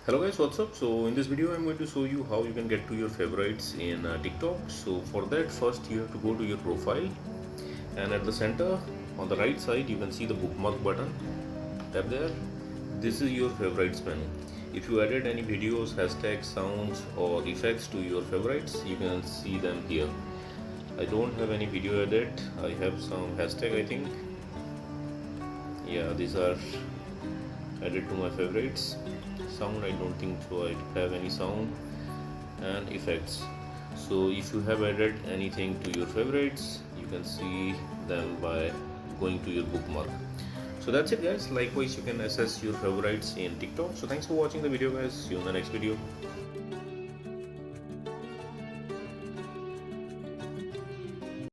Hello guys, what's up? So in this video I'm going to show you how you can get to your favorites in TikTok. So for that, first you have to go to your profile, and at the center on the right side you can see the bookmark button. Tap there. This is your favorites menu. If you added any videos, hashtags, sounds or effects to your favorites, you can see them here. I don't have any video edit. I have some hashtag, I think. Yeah, these are added to my favorites. Sound, I don't think so I have any sound. And effects, so if you have added anything to your favorites, you can see them by going to your bookmark. So that's it guys. Likewise, you can access your favorites in TikTok. So thanks for watching the video guys. See you in the next video.